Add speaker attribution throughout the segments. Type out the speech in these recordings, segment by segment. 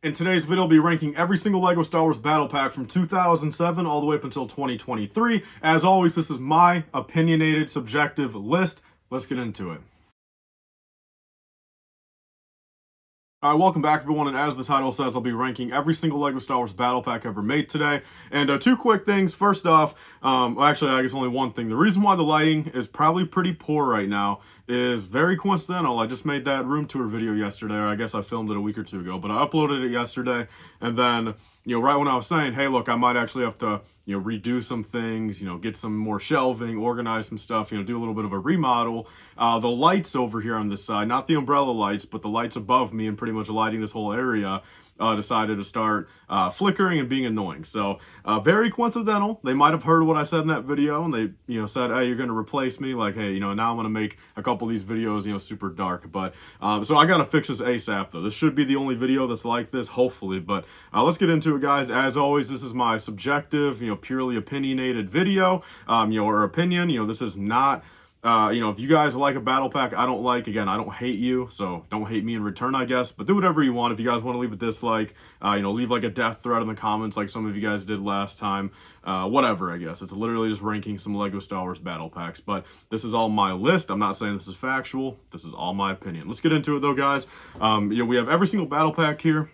Speaker 1: In today's video, I'll be ranking every single LEGO Star Wars Battle Pack from 2007 all the way up until 2023. As always, this is my opinionated, subjective list. Let's get into it. Alright, welcome back everyone, and as the title says, I'll be ranking every single LEGO Star Wars Battle Pack ever made today. And two quick things. First off, actually I guess only one thing. The reason why the lighting is probably pretty poor right now is very coincidental. I just made that room tour video yesterday, or I guess I filmed it a week or two ago, but I uploaded it yesterday, and then, right when I was saying, hey look, I might actually have to, redo some things, get some more shelving, organize some stuff, do a little bit of a remodel. The lights over here on this side, not the umbrella lights, but the lights above me and pretty much lighting this whole area, decided to start flickering and being annoying. So very coincidental. They might have heard what I said in that video, and they said, hey, you're going to replace me, like, hey, now I'm going to make a couple of these videos super dark. But so I got to fix this ASAP though. This should be the only video that's like this, hopefully. But let's get into it, guys. As always, this is my subjective, purely opinionated video, or opinion. This is not if you guys like a battle pack I don't like, again, I don't hate you, so don't hate me in return, I guess, but do whatever you want. If you guys want to leave a dislike, leave like a death threat in the comments like some of you guys did last time, whatever, I guess. It's literally just ranking some LEGO Star Wars battle packs, but this is all my list. I'm not saying this is factual. This is all my opinion. Let's get into it though, guys. We have every single battle pack here.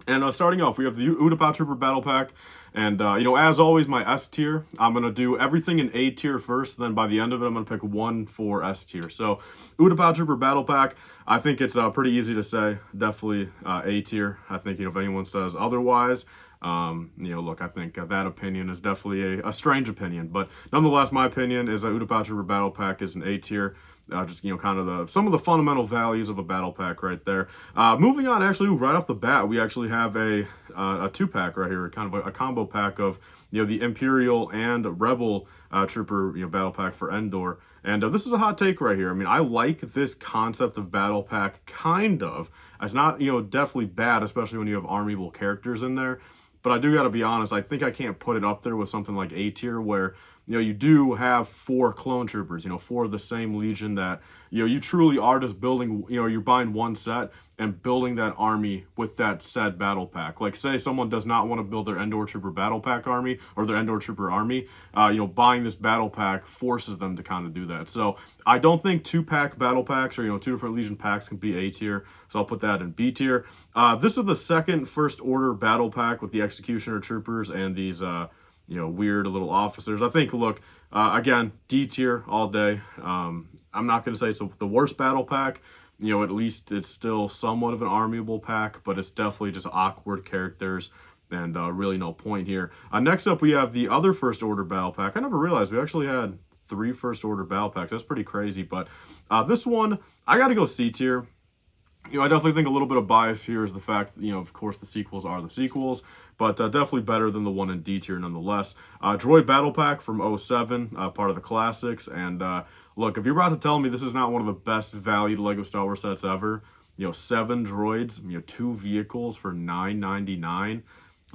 Speaker 1: And starting off, we have the Utapau Trooper Battle Pack. And, as always, my S tier, I'm going to do everything in A tier first. Then by the end of it, I'm going to pick one for S tier. So, Utapau Trooper Battle Pack, I think it's pretty easy to say. Definitely A tier. I think, if anyone says otherwise, look, I think that opinion is definitely a strange opinion. But nonetheless, my opinion is that Utapau Trooper Battle Pack is an A tier. Just, kind of some of the fundamental values of a battle pack right there. Moving on, actually, right off the bat, we actually have a two-pack right here, kind of a combo pack of, the Imperial and Rebel Trooper, battle pack for Endor. And this is a hot take right here. I mean, I like this concept of battle pack, kind of. It's not, definitely bad, especially when you have armable characters in there. But I do got to be honest, I think I can't put it up there with something like A tier where, you do have 4 clone troopers, 4 of the same legion that, you truly are just building, you're buying one set and building that army with that said battle pack. Like, say someone does not want to build their Endor Trooper battle pack army or their Endor Trooper army, buying this battle pack forces them to kind of do that. So I don't think 2-pack battle packs or, 2 different legion packs can be A tier. So I'll put that in B tier. This is the second First Order battle pack with the Executioner Troopers and these, weird little officers. I think, look, again, D tier all day. I'm not going to say it's the worst battle pack. At least it's still somewhat of an armable pack, but it's definitely just awkward characters and really no point here. Next up, we have the other First Order battle pack. I never realized we actually had 3 First Order battle packs. That's pretty crazy, but this one, I got to go C tier. I definitely think a little bit of bias here is the fact that, of course, the sequels are the sequels, but definitely better than the one in D tier nonetheless. Droid Battle Pack from 07, part of the classics, and look, if you're about to tell me this is not one of the best valued LEGO Star Wars sets ever, 7 droids, 2 vehicles for $9.99.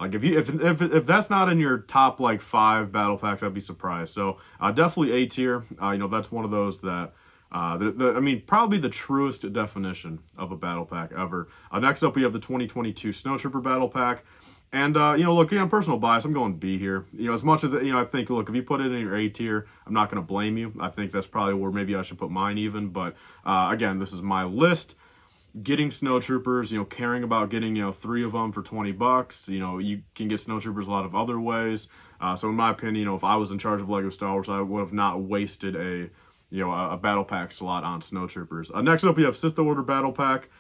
Speaker 1: Like, if that's not in your top, 5 battle packs, I'd be surprised. So, definitely A tier. That's one of those that, I mean, probably the truest definition of a battle pack ever. Next up, we have the 2022 Snow Trooper Battle Pack. And, look, personal bias, I'm going B here. As much as, I think, look, if you put it in your A tier, I'm not going to blame you. I think that's probably where maybe I should put mine even. But, again, this is my list. Getting Snow Troopers, caring about getting, 3 of them for $20. You can get Snow Troopers a lot of other ways. So, in my opinion, if I was in charge of LEGO Star Wars, I would have not wasted a battle pack slot on Snow Troopers. Next up, we have Sith Order Battle Pack.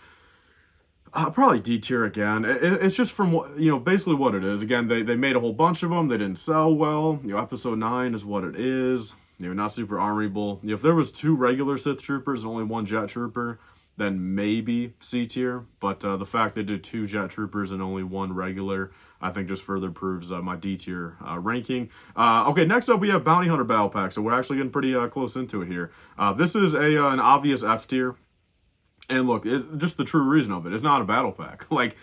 Speaker 1: Probably D tier again. It's just from basically what it is. Again, they made a whole bunch of them. They didn't sell well. Episode 9 is what it is. Not super armable. If there was 2 regular Sith Troopers and only 1 Jet Trooper, then maybe C tier. But the fact they did 2 Jet Troopers and only 1 regular, I think just further proves my D tier ranking. Okay, next up we have Bounty Hunter Battle Pack. So we're actually getting pretty close into it here. This is an obvious F tier. And look, it's just the true reason of it. It's not a battle pack. Like,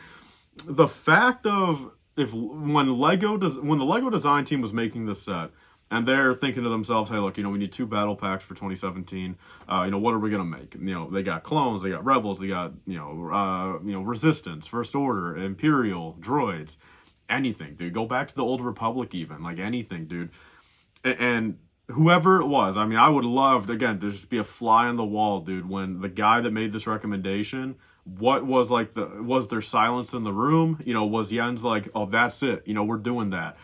Speaker 1: the fact of when the LEGO design team was making this set, and they're thinking to themselves, hey, look, we need 2 battle packs for 2017. What are we gonna make? They got clones, they got rebels, they got resistance, first order, imperial, droids, anything, dude. Go back to the old republic, even like anything, dude. And whoever it was, I would love again to just be a fly on the wall, dude. When the guy that made this recommendation, what was like was there silence in the room? Was Jens like, oh, that's it, we're doing that.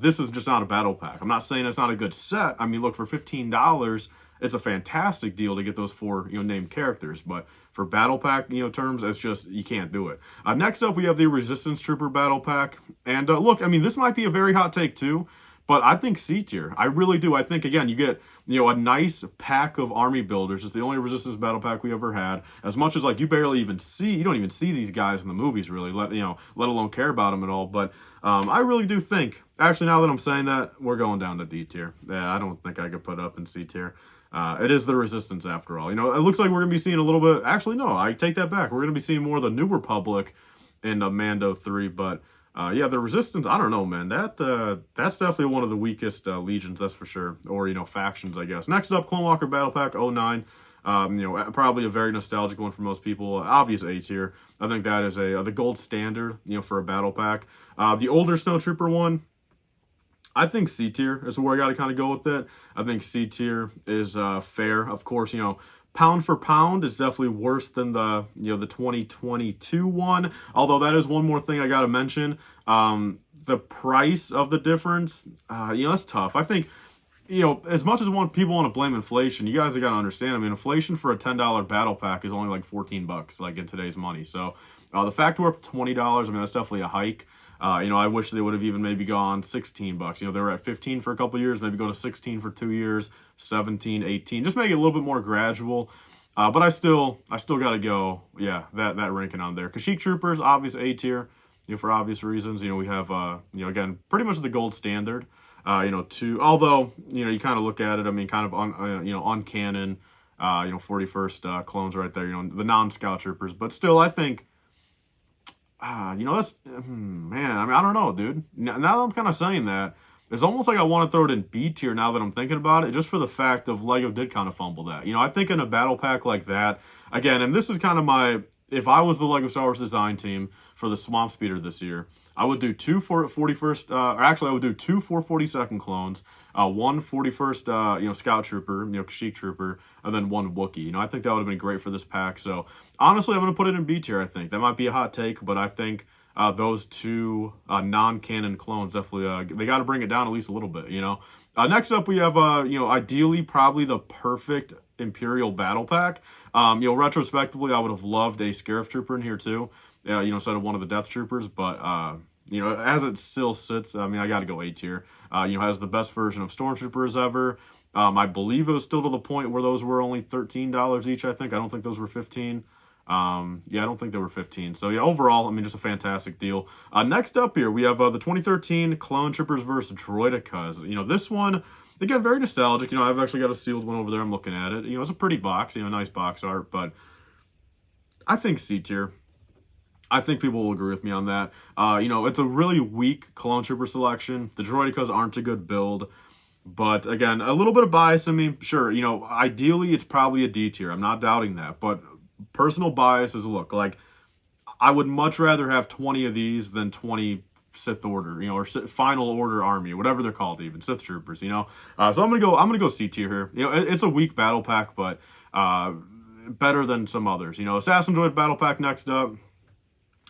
Speaker 1: This is just not a battle pack. I'm not saying it's not a good set. Look, for $15, it's a fantastic deal to get those 4 named characters, but for battle pack terms, it's just, you can't do it. Next up, we have the Resistance Trooper battle pack, and look, this might be a very hot take too, but I think C tier. I really do. I think, again, you get, a nice pack of army builders. It's the only Resistance battle pack we ever had. As much as, like, you don't even see these guys in the movies, really, let alone care about them at all. But I really do think, actually, now that I'm saying that, we're going down to D tier. Yeah, I don't think I could put up in C tier. It is the Resistance, after all. It looks like we're going to be seeing a little bit, actually, no, I take that back. We're going to be seeing more of the New Republic in Mando 3, but yeah, the Resistance, I don't know, man. That's definitely one of the weakest legions, that's for sure. Or, factions, I guess. Next up, Clone Walker Battle Pack 09. Probably a very nostalgic one for most people. Obvious A tier. I think that is the gold standard, for a battle pack. The older Snowtrooper one, I think C tier is where I got to kind of go with it. I think C tier is fair. Of course, pound for pound is definitely worse than the 2022 one. Although that is one more thing I got to mention. The price of the difference, that's tough. I think, as much as people want to blame inflation, you guys have got to understand. Inflation for a $10 battle pack is only like $14, like in today's money. So the fact we're up to $20, that's definitely a hike. I wish they would have even maybe gone $16. They were at 15 for a couple years, maybe go to 16 for 2 years, 17, 18. Just make it a little bit more gradual. But I still got to go, yeah, that ranking on there. Kashyyyk Troopers, obvious A tier, for obvious reasons. We have, again, pretty much the gold standard. Although, you kind of look at it, kind of on canon, 41st clones right there, the non-scout troopers. But still, I think, that's, man, I don't know, dude. Now that I'm kind of saying that, it's almost like I want to throw it in B tier now that I'm thinking about it, just for the fact of LEGO did kind of fumble that. I think in a battle pack like that, again, and this is kind of if I was the LEGO Star Wars design team for the Swamp Speeder this year, I would do 2 41st, or actually I would do 2 442nd clones, 1 41st, Scout Trooper, Kashyyyk Trooper, and then 1 Wookiee. I think that would have been great for this pack. So honestly, I'm going to put it in B tier, I think. That might be a hot take, but I think those 2 non-canon clones definitely, they got to bring it down at least a little bit, Next up, we have, ideally probably the perfect Imperial battle pack. Retrospectively, I would have loved a Scarif Trooper in here too, instead of one of the Death Troopers, but as it still sits, I got to go A tier. Has the best version of Stormtroopers ever. I believe it was still to the point where those were only $13 each, I think. I don't think those were 15. I don't think they were 15. So yeah, overall, just a fantastic deal. Next up here, we have the 2013 Clone Troopers versus Droidekas. This one, again, very nostalgic. I've actually got a sealed one over there. I'm looking at it. It's a pretty box, nice box art, but I think C tier. I think people will agree with me on that. It's a really weak Clone Trooper selection. The Droidekas aren't a good build. But again, a little bit of bias in me. Sure, ideally it's probably a D tier. I'm not doubting that. But personal bias is, look, like, I would much rather have 20 of these than 20 Sith Order, or Final Order Army, whatever they're called, even Sith Troopers, So I'm gonna go C tier here. It's a weak battle pack, but better than some others. Assassin Droid battle pack next up.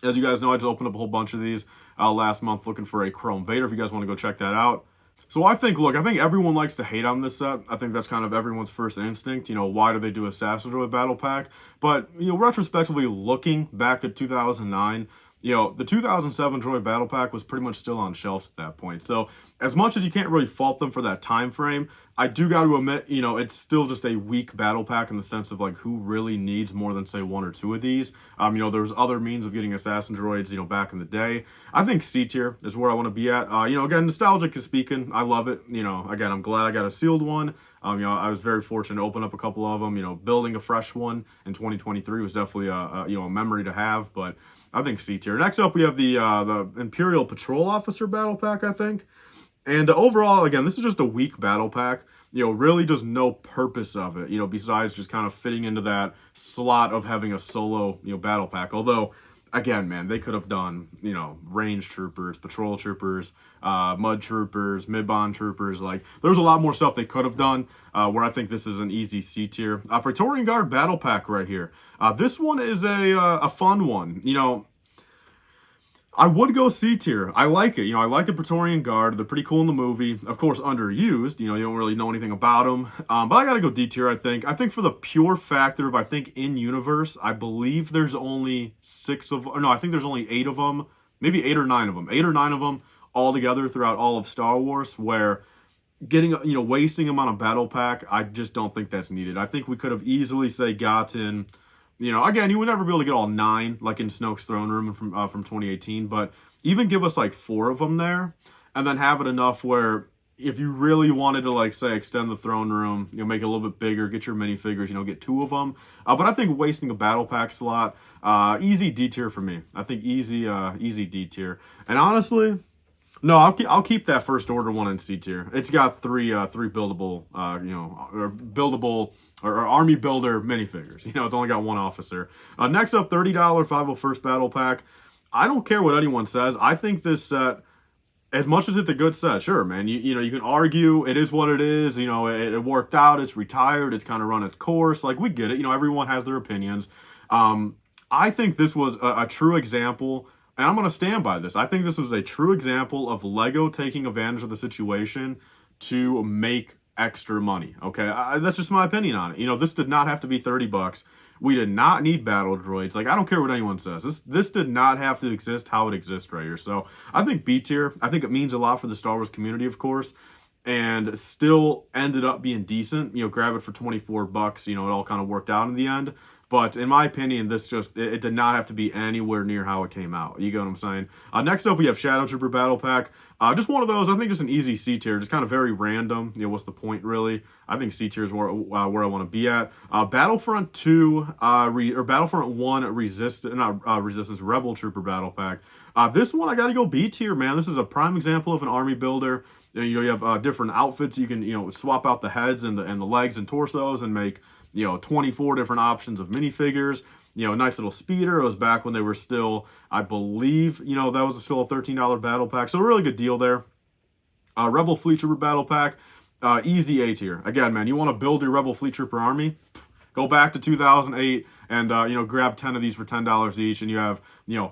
Speaker 1: As you guys know, I just opened up a whole bunch of these last month looking for a Chrome Vader, if you guys want to go check that out. So I think everyone likes to hate on this set. I think that's kind of everyone's first instinct. Why do they do Assassin Droid battle pack? But, retrospectively looking back at 2009, the 2007 Droid battle pack was pretty much still on shelves at that point. So as much as you can't really fault them for that time frame, I do got to admit, it's still just a weak battle pack in the sense of, like, who really needs more than, say, 1 or 2 of these. There's other means of getting Assassin Droids, back in the day. I think C tier is where I want to be at. Again, nostalgic is speaking. I love it. Again, I'm glad I got a sealed one. I was very fortunate to open up a couple of them. Building a fresh one in 2023 was definitely a memory to have, but I think C tier. Next up, we have the Imperial Patrol Officer battle pack, I think. And overall, again, this is just a weak battle pack. Really just no purpose of it, besides just kind of fitting into that slot of having a solo, battle pack. Although, again, man, they could have done, range troopers, patrol troopers, mud troopers, mid-bond troopers. Like, there's a lot more stuff they could have done, where I think this is an easy C tier. Praetorian Guard battle pack right here. This one is a fun one. I would go C tier. I like it. I like the Praetorian Guard. They're pretty cool in the movie. Of course, underused. You don't really know anything about them. But I got to go D tier, I think. I think for the pure factor of, I think, in-universe, I believe there's only 6 of... Or no, I think there's only 8 of them. Maybe 8 or 9 of them. 8 or 9 of them all together throughout all of Star Wars, where getting, wasting them on a battle pack, I just don't think that's needed. I think we could have easily, say, gotten... again, you would never be able to get all 9, like in Snoke's throne room from 2018, but even give us like 4 of them there, and then have it enough where if you really wanted to, like, say, extend the throne room, make it a little bit bigger, get your minifigures, get 2 of them. But I think wasting a battle pack slot, easy D tier for me. I think easy D tier. And honestly, no, I'll keep that First Order one in C tier. It's got three buildable, or buildable. Or army builder minifigures. It's only got 1 officer. Next up, $30 501st Battle Pack. I don't care what anyone says. I think this set, as much as it's a good set, sure, man. You can argue it is what it is. It worked out. It's retired. It's kind of run its course. Like, we get it. Everyone has their opinions. I think this was a true example, and I'm going to stand by this. I think this was a true example of Lego taking advantage of the situation to make extra money. Okay, that's just my opinion on it. This did not have to be $30. We did not need battle droids. Like, I don't care what anyone says. This did not have to exist how it exists right here. So I think B tier. I think it means a lot for the Star Wars community, of course, and still ended up being decent. Grab it for $24. It all kind of worked out in the end. But in my opinion, this it did not have to be anywhere near how it came out. You get what I'm saying? Next up, we have Shadow Trooper Battle Pack. Just one of those, I think just an easy C tier, just kind of very random. What's the point, really? I think C tier is where I want to be at. Battlefront 2, or Battlefront 1 Resistance Rebel Trooper Battle Pack. This one, I got to go B tier, man. This is a prime example of an army builder. You have different outfits. You can, swap out the heads and the legs and torsos and make, 24 different options of minifigures. Nice little speeder. It was back when they were still, I believe, that was still a $13 battle pack. So a really good deal there. Rebel Fleet Trooper Battle Pack. Easy A tier. Again, man, you want to build your Rebel Fleet Trooper army? Go back to 2008 and, grab 10 of these for $10 each, and you have,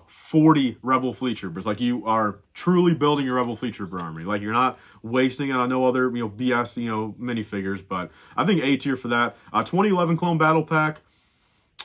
Speaker 1: 40 Rebel Fleet Troopers. Like, you are truly building your Rebel Fleet Trooper army. Like, you're not wasting it on no other, BS, minifigures. But I think A tier for that. 2011 Clone Battle Pack.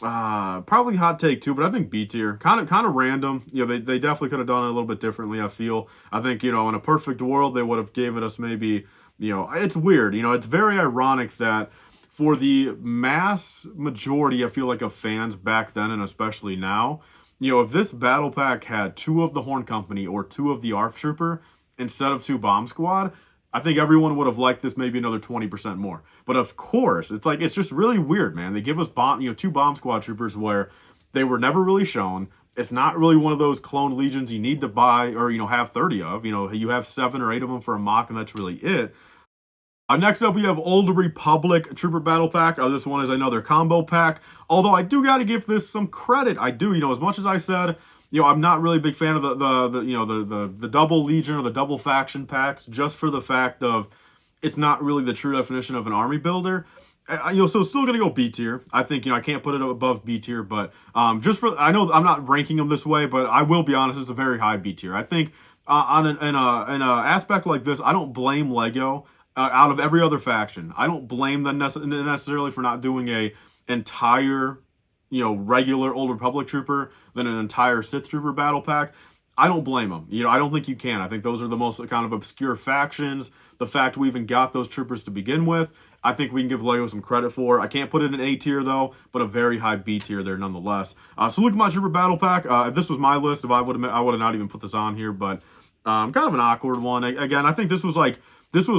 Speaker 1: Probably hot take too, but I think B tier. Kind of random. They definitely could have done it a little bit differently, I feel. I think, in a perfect world, they would have given us maybe, it's weird. It's very ironic that for the mass majority, I feel like, of fans back then and especially now, if this battle pack had 2 of the Horn Company or 2 of the ARF Trooper instead of 2 Bomb Squad, I think everyone would have liked this maybe another 20% more. But of course, it's just really weird, man. They give us 2 Bomb Squad Troopers where they were never really shown. It's not really one of those clone legions you need to buy or, have 30 of. You have 7 or 8 of them for a mock, and that's really it. Next up, we have Old Republic Trooper Battle Pack. This one is another combo pack. Although I do got to give this some credit. I do, as much as I said, I'm not really a big fan of the double legion or the double faction packs, just for the fact of it's not really the true definition of an army builder. So still gonna go B tier. I think I can't put it above B tier, but just for I know I'm not ranking them this way, but I will be honest, it's a very high B tier. I think in an aspect like this, I don't blame Lego. Out of every other faction, I don't blame them necessarily for not doing a entire, regular Old Republic trooper than an entire Sith trooper battle pack. I don't blame them. I don't think you can. I think those are the most kind of obscure factions. The fact we even got those troopers to begin with, I think we can give Lego some credit for. I can't put it in A tier though, but a very high B tier there nonetheless. So look at my trooper battle pack. If this was my list, I would have not even put this on here, but kind of an awkward one. Again, I think this was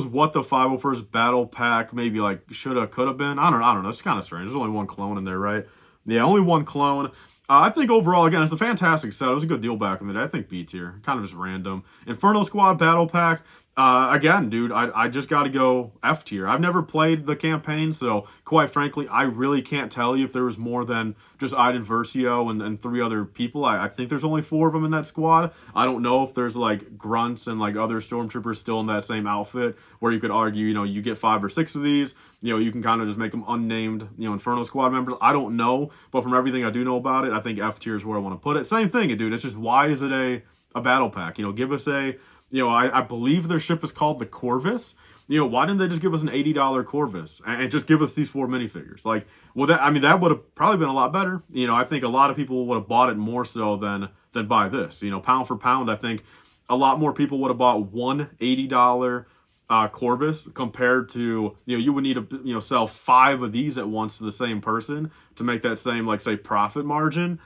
Speaker 1: what the 501st Battle Pack maybe shoulda, could have been. I don't know. It's kind of strange. There's only 1 clone in there, right? Yeah, only 1 clone. I think overall, again, it's a fantastic set. It was a good deal back in the day. I think B tier. Kind of just random. Inferno Squad Battle Pack. Again, dude, I just got to go F tier. I've never played the campaign, so quite frankly, I really can't tell you if there was more than just Iden Versio and three other people. I think there's only four of them in that squad. I don't know if there's like grunts and like other stormtroopers still in that same outfit, where you could argue, you get 5 or 6 of these, you can kind of just make them unnamed, Inferno Squad members. I don't know, but from everything I do know about it, I think F tier is where I want to put it. Same thing, dude. It's just, why is it a battle pack? Give us a I believe their ship is called the Corvus. Why didn't they just give us an $80 Corvus and just give us these 4 minifigures? Like, well, that would have probably been a lot better. I think a lot of people would have bought it more so than buy this. Pound for pound, I think a lot more people would have bought one $80 Corvus compared to, you would need to, sell 5 of these at once to the same person to make that same, like, say, profit margin.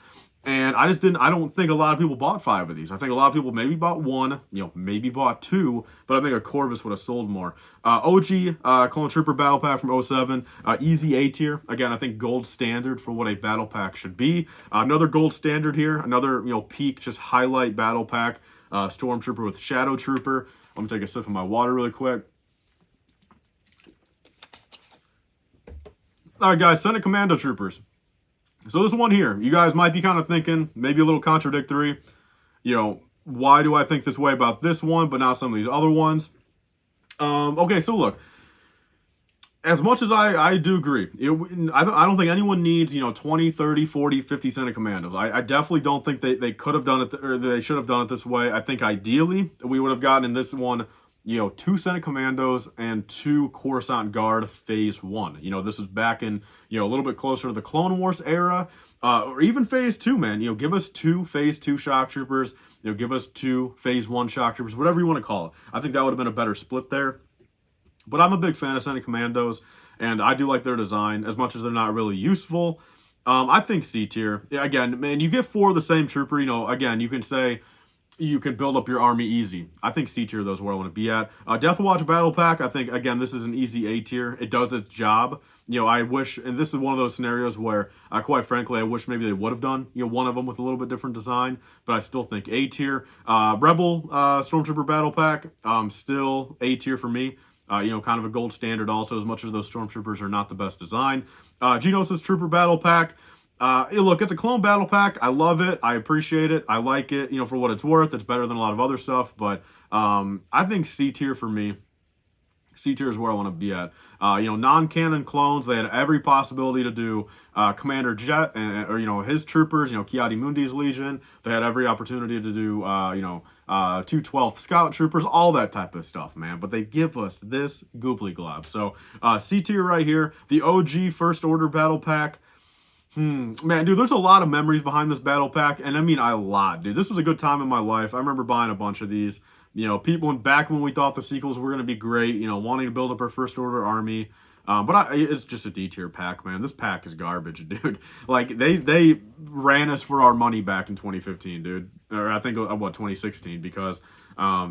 Speaker 1: And I don't think a lot of people bought 5 of these. I think a lot of people maybe bought 1, maybe bought 2, but I think a Corvus would have sold more. OG Clone Trooper Battle Pack from 07, easy A tier. Again, I think gold standard for what a battle pack should be. Another gold standard here, another, peak, just highlight battle pack. Stormtrooper with Shadow Trooper. Let me take a sip of my water really quick. All right, guys, Senate Commando Troopers. So this one here, you guys might be kind of thinking, maybe a little contradictory, why do I think this way about this one, but not some of these other ones? Okay, so look, as much as I do agree, I don't think anyone needs, 20, 30, 40, 50 Senate Commandos. I definitely don't think they could have done it, or they should have done it this way. I think ideally, we would have gotten in this one, 2 Senate Commandos and 2 Coruscant Guard Phase 1. This was back in, a little bit closer to the Clone Wars era, or even Phase 2, man. Give us 2 Phase 2 Shock Troopers, give us 2 Phase 1 Shock Troopers, whatever you want to call it. I think that would have been a better split there. But I'm a big fan of Senate Commandos, and I do like their design, as much as they're not really useful. I think C tier. Again, man, you get 4 of the same trooper, again, you can say, you can build up your army easy. I think C tier, though, is where I want to be at. Death Watch Battle Pack, I think, again, this is an easy A tier. It does its job. I wish, and this is one of those scenarios where, quite frankly, I wish maybe they would have done, one of them with a little bit different design, but I still think A tier. Rebel Stormtrooper Battle Pack, still A tier for me. Kind of a gold standard also, as much as those Stormtroopers are not the best design. Geonosis Trooper Battle Pack, look, it's a clone battle pack. I love it. I appreciate it. I like it, for what it's worth. It's better than a lot of other stuff, but I think C tier for me. C tier is where I want to be at. Non-canon clones, they had every possibility to do Commander Jet, or, his troopers, Ki-Adi-Mundi's Legion. They had every opportunity to do, 212th Scout Troopers, all that type of stuff, man. But they give us this gooply glob. So, C tier right here. The OG First Order Battle Pack. Man, dude, there's a lot of memories behind this battle pack, and I mean a lot, dude. This was a good time in my life. I remember buying a bunch of these. People back when we thought the sequels were going to be great, wanting to build up our First Order army. But it's just a D tier pack, man. This pack is garbage, dude. Like, they ran us for our money back in 2015, dude. Or I think, 2016, because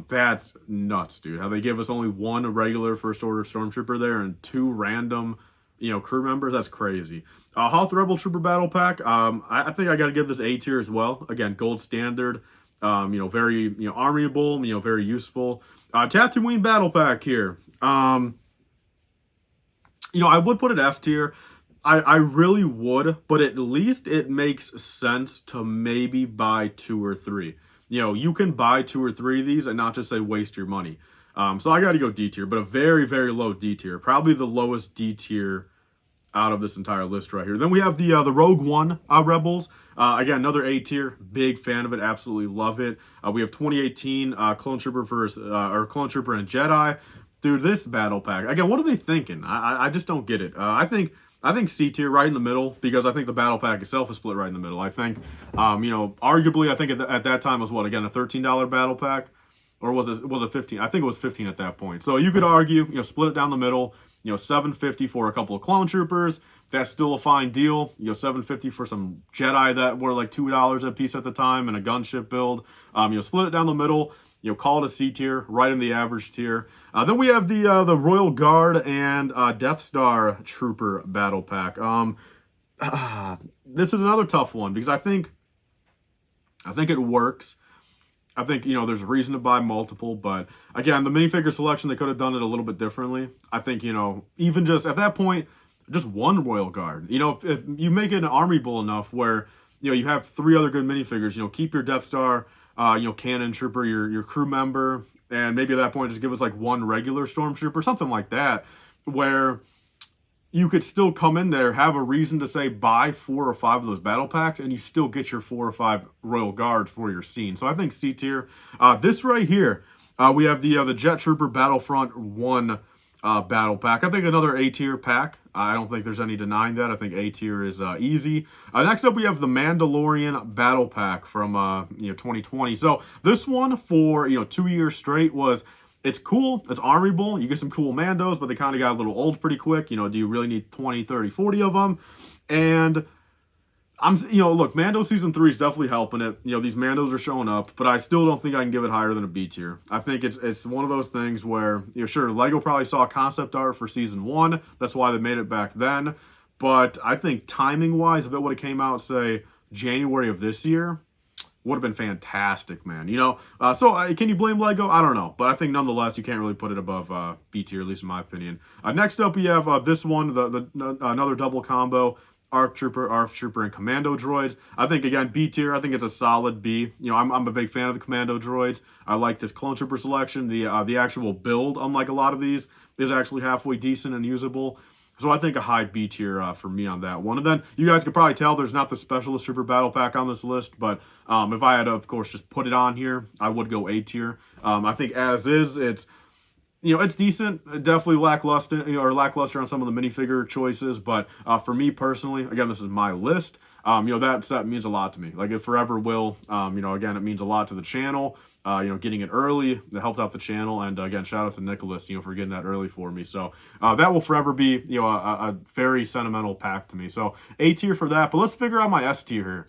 Speaker 1: that's nuts, dude. How they give us only 1 regular First Order Stormtrooper there and 2 random, crew members. That's crazy. Hoth Rebel Trooper Battle Pack. I think I got to give this A tier as well. Again, gold standard. Very, armyable, very useful. Tatooine Battle Pack here. I would put it F tier. I really would, but at least it makes sense to maybe buy 2 or 3. You can buy 2 or 3 of these and not just say waste your money. So I got to go D tier, but a very, very low D tier. Probably the lowest D tier out of this entire list right here. Then we have the Rogue One Rebels. Again, another A tier. Big fan of it. Absolutely love it. We have 2018 Clone Trooper or Clone Trooper and Jedi. Dude, this battle pack. Again, what are they thinking? I just don't get it. I think C tier, right in the middle, because I think the battle pack itself is split right in the middle. I think, arguably, I think at that time was what, again, a $13 battle pack, or was it 15? I think it was 15 at that point. So you could argue, split it down the middle. $750 for a couple of clone troopers. That's still a fine deal. $750 for some Jedi that were like $2 a piece at the time and a gunship build. Split it down the middle. Call it a C tier, right in the average tier. Then we have the Royal Guard and Death Star Trooper Battle Pack. This is another tough one because I think it works. I think, there's reason to buy multiple, but again, the minifigure selection, they could have done it a little bit differently. I think, even just at that point, just one Royal Guard. If you make it an army bull enough where, you have 3 other good minifigures, keep your Death Star, Cannon Trooper, your crew member, and maybe at that point just give us like 1 regular Stormtrooper, something like that, where you could still come in there, have a reason to say buy 4 or 5 of those battle packs, and you still get your 4 or 5 Royal Guards for your scene. So I think C tier. This right here, we have the Jet Trooper Battlefront 1 battle pack. I think another A tier pack. I don't think there's any denying that. I think A tier is easy. Next up, we have the Mandalorian battle pack from 2020. So this one for 2 years straight was. It's cool. It's armyable. You get some cool Mandos, but they kind of got a little old pretty quick. Do you really need 20, 30, 40 of them? And look, Mando Season 3 is definitely helping it. These Mandos are showing up, but I still don't think I can give it higher than a B tier. I think it's one of those things where, sure, Lego probably saw concept art for Season 1. That's why they made it back then. But I think timing-wise, if it would have came out, say, January of this year, would have been fantastic, man. So can you blame Lego? I don't know, but I think nonetheless you can't really put it above B tier, at least in my opinion. Next up, we have this one, another double combo, ARC Trooper, and Commando droids. I think again B tier. I think it's a solid B. I'm a big fan of the Commando droids. I like this Clone Trooper selection. The actual build, unlike a lot of these, is actually halfway decent and usable. So I think a high B tier for me on that one. And then you guys could probably tell there's not the Specialist Trooper Battle Pack on this list, but if I had to, of course, just put it on here, I would go A tier. I think as is, it's decent, definitely lackluster on some of the minifigure choices, but for me personally, again, this is my list. That set means a lot to me. Like it forever will. Again, it means a lot to the channel. Getting it early, that helped out the channel, and again, shout out to Nicholas, for getting that early for me. So that will forever be, a very sentimental pack to me. So A tier for that, but let's figure out my S tier here.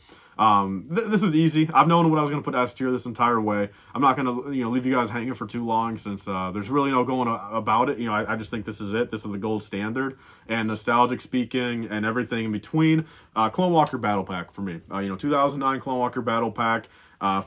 Speaker 1: This is easy. I've known what I was going to put S tier this entire way. I'm not going to, leave you guys hanging for too long since there's really no going about it. I just think this is it. This is the gold standard. And nostalgic speaking and everything in between, Clone Walker Battle Pack for me. 2009 Clone Walker Battle Pack.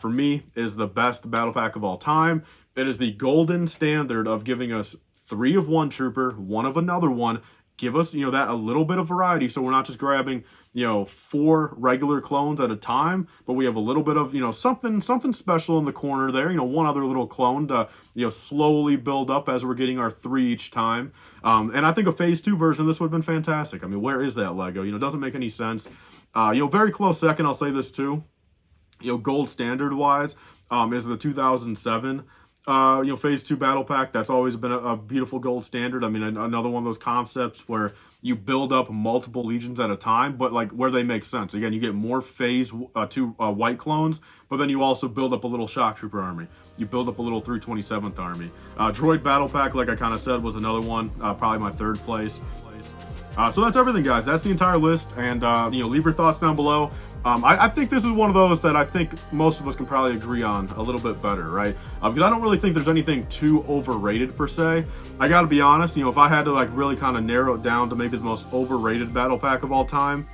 Speaker 1: For me, is the best battle pack of all time. It is the golden standard of giving us 3 of one trooper, 1 of another one. Give us, that a little bit of variety, so we're not just grabbing, 4 regular clones at a time, but we have a little bit of, something special in the corner there. 1 other little clone to, slowly build up as we're getting our 3 each time. And I think a Phase 2 version of this would have been fantastic. I mean, where is that Lego? It doesn't make any sense. Very close second. I'll say this too. Gold standard wise, is the 2007, Phase 2 battle pack. That's always been a beautiful gold standard. I mean, another one of those concepts where you build up multiple legions at a time, but like where they make sense. Again, you get more Phase 2 white clones, but then you also build up a little Shock Trooper army. You build up a little 327th army. Droid battle pack, like I kind of said, was another one, probably my 3rd place. So that's everything, guys. That's the entire list, and leave your thoughts down below. I think this is one of those that I think most of us can probably agree on a little bit better, right? Because I don't really think there's anything too overrated per se. I gotta be honest, if I had to like really kind of narrow it down to maybe the most overrated battle pack of all time,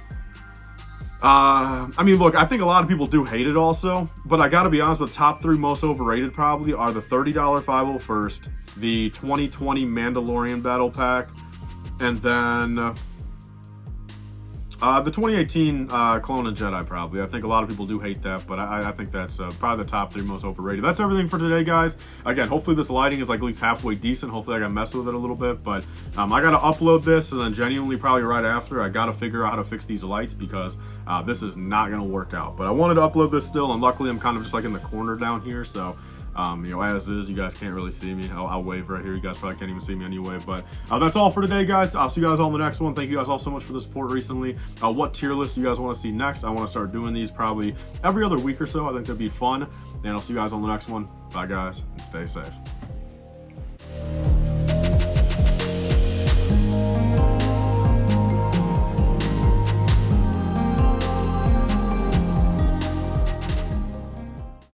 Speaker 1: I mean, look, I think a lot of people do hate it also, but I gotta be honest, the top 3 most overrated probably are the $30 501st, the 2020 Mandalorian battle pack, and then the 2018 Clone and Jedi, probably. I think a lot of people do hate that, but I think that's probably the top 3 most overrated. That's everything for today, guys. Again, hopefully this lighting is like at least halfway decent. Hopefully I got to mess with it a little bit, but I got to upload this, and then genuinely probably right after, I got to figure out how to fix these lights because this is not going to work out. But I wanted to upload this still, and luckily I'm kind of just like in the corner down here, so as is, you guys can't really see me. I'll wave right here. You guys probably can't even see me anyway, but that's all for today, guys. I'll see you guys on the next one. Thank you guys all so much for the support recently. What tier list do you guys want to see next? I want to start doing these probably every other week or so. I think that'd be fun, and I'll see you guys on the next one. Bye, guys, and stay safe.